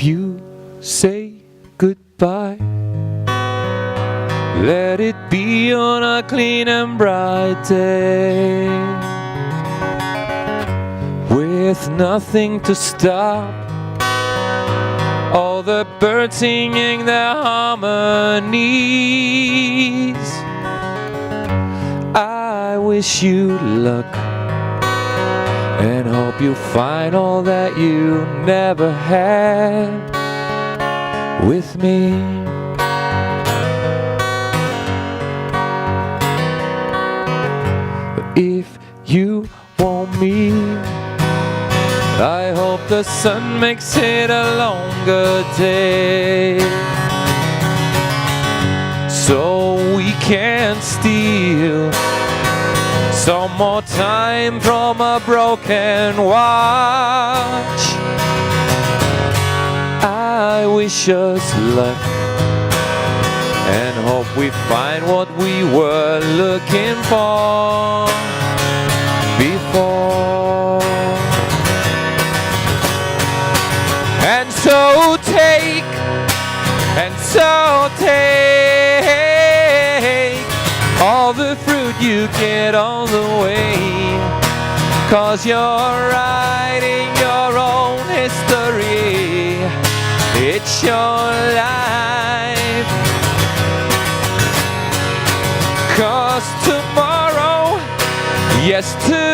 You say goodbye, let it be on a clean and bright day, with nothing to stop all the birds singing their harmonies. I wish you luck and hope you find all that you never had with me. If you want me, I hope the sun makes it a longer day, so we can steal some more time from a broken watch. I wish us luck and hope we find what we were looking for before. And so take all the fruit you get on the way, 'cause you're writing your own history. It's your life. 'Cause tomorrow, yes tomorrow,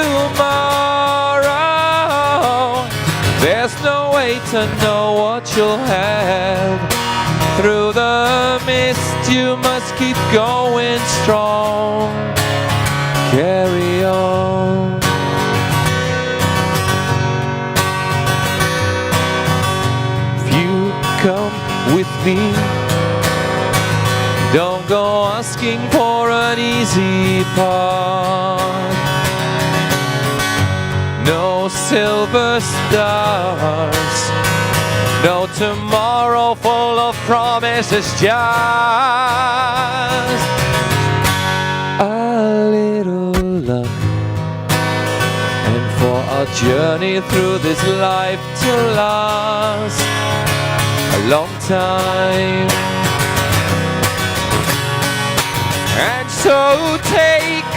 there's no way to know what you'll have. Through the mist you must keep going strong. Carry on. If you come with me, don't go asking for an easy path. No silver stars, no tomorrow full of promises, just a little luck, and for our journey through this life to last a long time. And so take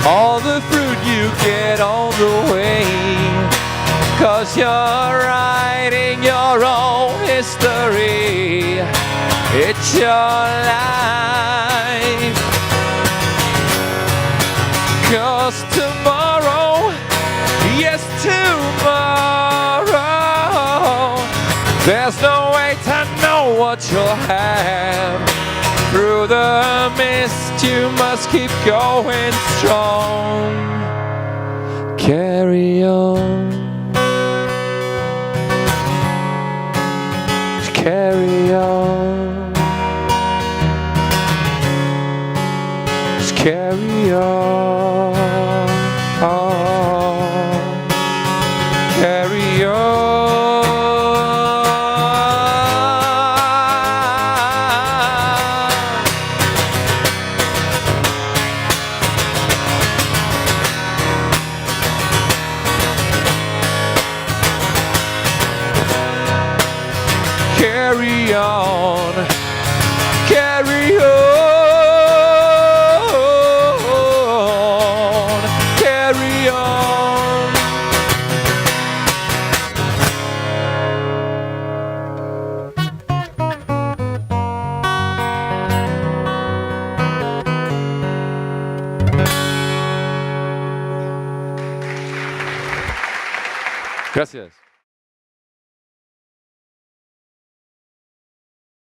all the fruit you get on the way, 'cause you're writing your own history. It's your life. 'Cause tomorrow, yes tomorrow, there's no way to know what you'll have. Through the mist you must keep going strong. Carry on. Carry on. Just carry on. Carry on. Carry on, carry on, carry on. Gracias.